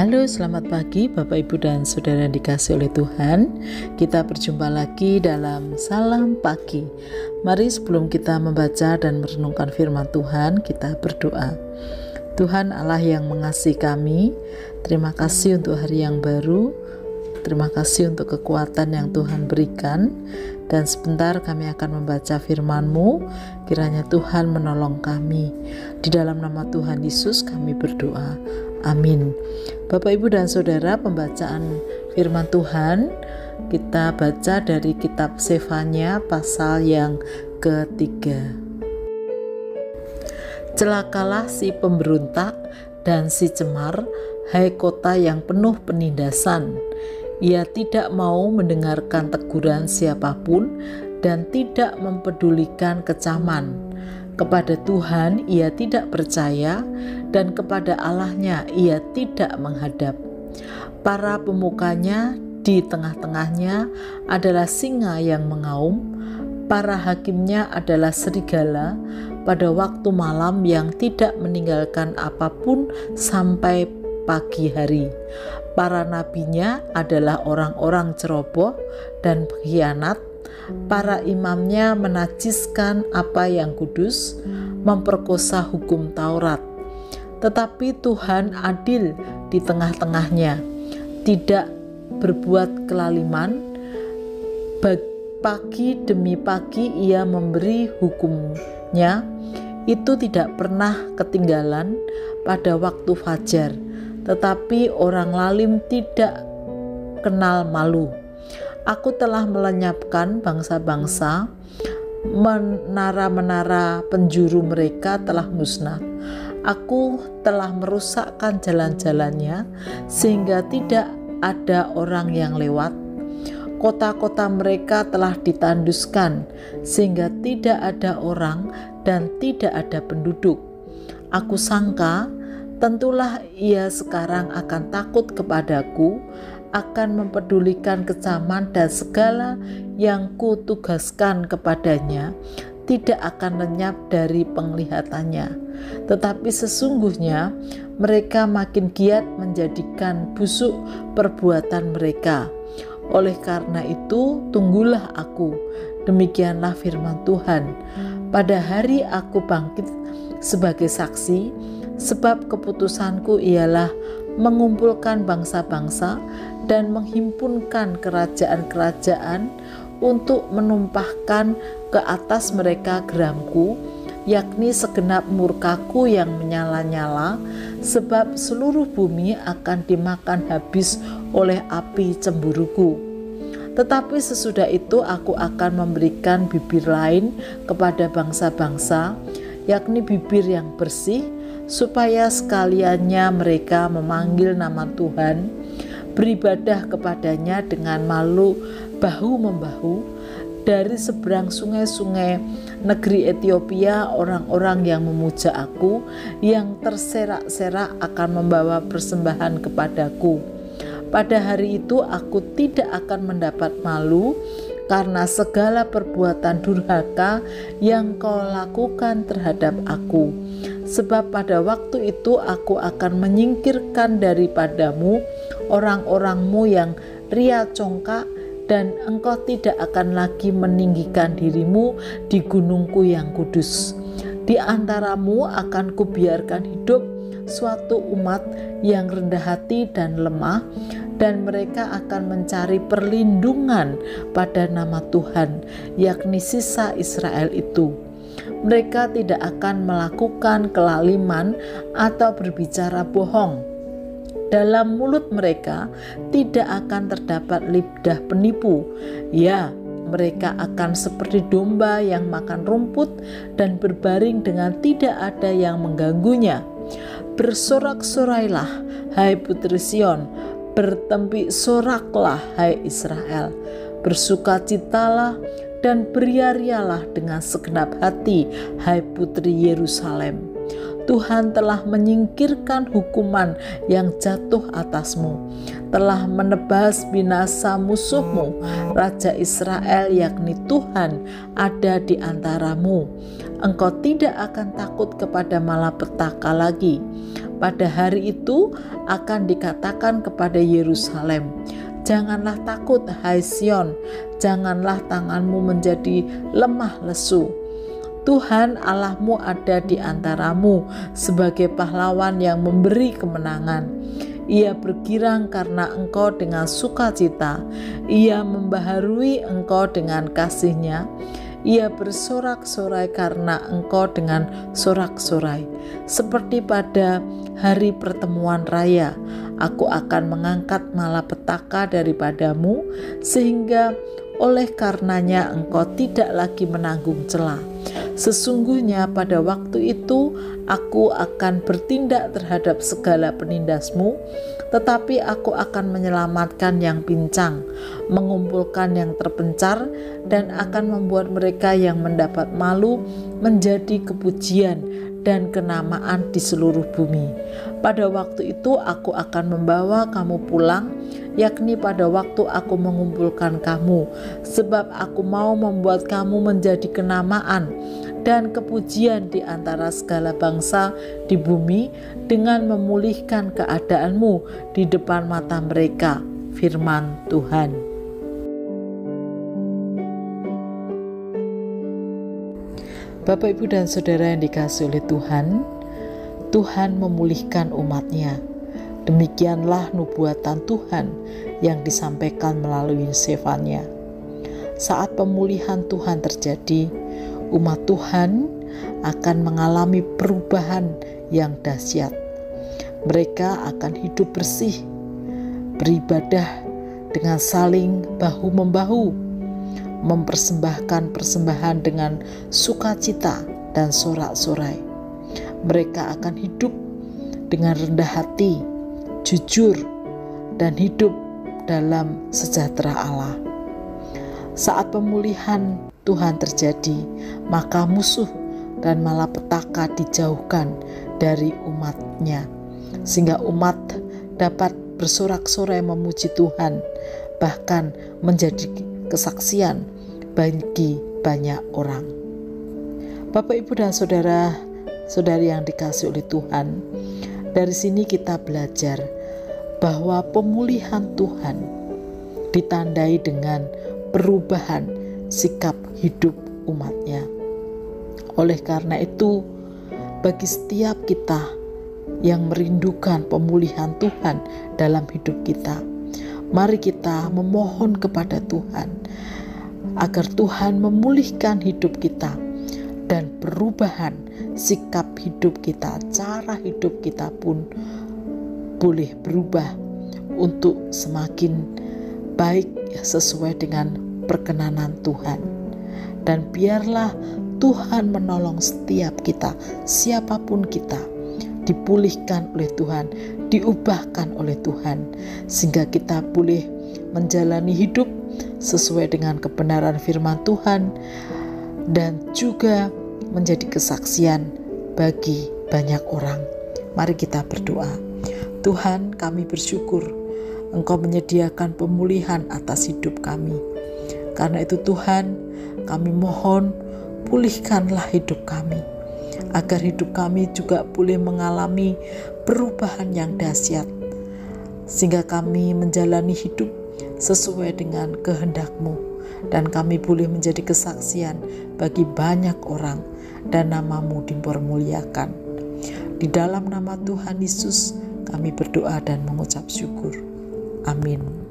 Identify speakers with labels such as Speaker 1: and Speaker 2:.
Speaker 1: Halo, selamat pagi Bapak Ibu dan Saudara yang dikasihi oleh Tuhan. Kita berjumpa lagi dalam Salam Pagi. Mari sebelum kita membaca dan merenungkan firman Tuhan, kita berdoa. Tuhan Allah yang mengasihi kami, terima kasih untuk hari yang baru. Terima kasih untuk kekuatan yang Tuhan berikan. Dan sebentar kami akan membaca firman-Mu. Kiranya Tuhan menolong kami. Di dalam nama Tuhan Yesus kami berdoa. Amin. Bapak, Ibu, dan Saudara, pembacaan firman Tuhan kita baca dari kitab Sefanya pasal yang ketiga. Celakalah si pemberontak dan si cemar, hai kota yang penuh penindasan. Ia tidak mau mendengarkan teguran siapapun dan tidak mempedulikan kecaman. Kepada Tuhan ia tidak percaya dan kepada Allahnya ia tidak menghadap. Para pemukanya di tengah-tengahnya adalah singa yang mengaum, para hakimnya adalah serigala pada waktu malam yang tidak meninggalkan apapun sampai pagi hari. Para nabinya adalah orang-orang ceroboh dan pengkhianat. Para imamnya menajiskan apa yang kudus, memperkosa hukum Taurat. Tetapi Tuhan adil di tengah-tengahnya, tidak berbuat kelaliman. Pagi demi pagi ia memberi hukumnya, itu tidak pernah ketinggalan pada waktu fajar. Tetapi orang lalim tidak kenal malu. Aku telah melenyapkan bangsa-bangsa, menara-menara penjuru mereka telah musnah. Aku telah merusakkan jalan-jalannya sehingga tidak ada orang yang lewat. Kota-kota mereka telah ditanduskan sehingga tidak ada orang dan tidak ada penduduk. Aku sangka tentulah ia sekarang akan takut kepadaku, akan mempedulikan kecaman dan segala yang kutugaskan kepadanya tidak akan lenyap dari penglihatannya. Tetapi sesungguhnya mereka makin giat menjadikan busuk perbuatan mereka. Oleh karena itu tunggulah aku, demikianlah firman Tuhan. Pada hari aku bangkit sebagai saksi, sebab keputusanku ialah mengumpulkan bangsa-bangsa dan menghimpunkan kerajaan-kerajaan untuk menumpahkan ke atas mereka geramku, yakni segenap murkaku yang menyala-nyala, sebab seluruh bumi akan dimakan habis oleh api cemburuku. Tetapi sesudah itu aku akan memberikan bibir lain kepada bangsa-bangsa, yakni bibir yang bersih, supaya sekaliannya mereka memanggil nama Tuhan, beribadah kepadanya dengan malu bahu-membahu. Dari seberang sungai-sungai negeri Ethiopia, orang-orang yang memuja aku, yang terserak-serak akan membawa persembahan kepadaku. Pada hari itu aku tidak akan mendapat malu karena segala perbuatan durhaka yang kau lakukan terhadap aku. Sebab pada waktu itu aku akan menyingkirkan daripadamu orang-orangmu yang ria congkak, dan engkau tidak akan lagi meninggikan dirimu di gunungku yang kudus. Di antaramu akan kubiarkan hidup suatu umat yang rendah hati dan lemah, dan mereka akan mencari perlindungan pada nama Tuhan, yakni sisa Israel itu. Mereka tidak akan melakukan kelaliman atau berbicara bohong. Dalam mulut mereka tidak akan terdapat lidah penipu. Ya, mereka akan seperti domba yang makan rumput dan berbaring dengan tidak ada yang mengganggunya. Bersorak-sorailah, hai putri Sion, bertempik soraklah, hai Israel. Bersukacitalah dan beriarialah dengan segenap hati, hai putri Yerusalem. Tuhan telah menyingkirkan hukuman yang jatuh atasmu, telah menebas binasa musuhmu. Raja Israel, yakni Tuhan, ada di antaramu. Engkau tidak akan takut kepada malapetaka lagi. Pada hari itu akan dikatakan kepada Yerusalem, janganlah takut hai Sion, janganlah tanganmu menjadi lemah lesu. Tuhan Allahmu ada di antaramu sebagai pahlawan yang memberi kemenangan. Ia bergirang karena engkau dengan sukacita. Ia membaharui engkau dengan kasih-Nya. Ia bersorak-sorai karena engkau dengan sorak-sorai. Seperti pada hari pertemuan raya, aku akan mengangkat malapetaka daripadamu, sehingga oleh karenanya engkau tidak lagi menanggung cela. Sesungguhnya pada waktu itu aku akan bertindak terhadap segala penindasmu, tetapi aku akan menyelamatkan yang pincang, mengumpulkan yang terpencar, dan akan membuat mereka yang mendapat malu menjadi kepujian dan kenamaan di seluruh bumi. Pada waktu itu aku akan membawa kamu pulang, yakni pada waktu aku mengumpulkan kamu, sebab aku mau membuat kamu menjadi kenamaan dan kepujian di antara segala bangsa di bumi, dengan memulihkan keadaanmu di depan mata mereka. Firman Tuhan. Bapak, Ibu, dan Saudara yang dikasihi oleh Tuhan, Tuhan memulihkan umat-Nya. Demikianlah nubuatan Tuhan yang disampaikan melalui Sefanya. Saat pemulihan Tuhan terjadi, umat Tuhan akan mengalami perubahan yang dahsyat. Mereka akan hidup bersih, beribadah dengan saling bahu-membahu, mempersembahkan persembahan dengan sukacita dan sorak-sorai. Mereka akan hidup dengan rendah hati, jujur, dan hidup dalam sejahtera Allah. Saat pemulihan Tuhan terjadi, maka musuh dan malapetaka dijauhkan dari umat-Nya, sehingga umat dapat bersorak-sorai memuji Tuhan, bahkan menjadi kesaksian bagi banyak orang. Bapak, Ibu, dan saudara-saudari yang dikasihi oleh Tuhan, dari sini kita belajar bahwa pemulihan Tuhan ditandai dengan perubahan sikap hidup umat-Nya. Oleh karena itu, bagi setiap kita yang merindukan pemulihan Tuhan dalam hidup kita, mari kita memohon kepada Tuhan agar Tuhan memulihkan hidup kita dan perubahan sikap hidup kita, cara hidup kita pun boleh berubah untuk semakin baik sesuai dengan perkenanan Tuhan. Dan biarlah Tuhan menolong setiap kita, siapapun kita, dipulihkan oleh Tuhan, diubahkan oleh Tuhan, sehingga kita boleh menjalani hidup sesuai dengan kebenaran firman Tuhan dan juga menjadi kesaksian bagi banyak orang. Mari kita berdoa. Tuhan, kami bersyukur Engkau menyediakan pemulihan atas hidup kami. Karena itu Tuhan, kami mohon pulihkanlah hidup kami, agar hidup kami juga boleh mengalami perubahan yang dahsyat, sehingga kami menjalani hidup sesuai dengan kehendak-Mu, dan kami boleh menjadi kesaksian bagi banyak orang, dan nama-Mu dipermuliakan. Di dalam nama Tuhan Yesus kami berdoa dan mengucap syukur. Amin.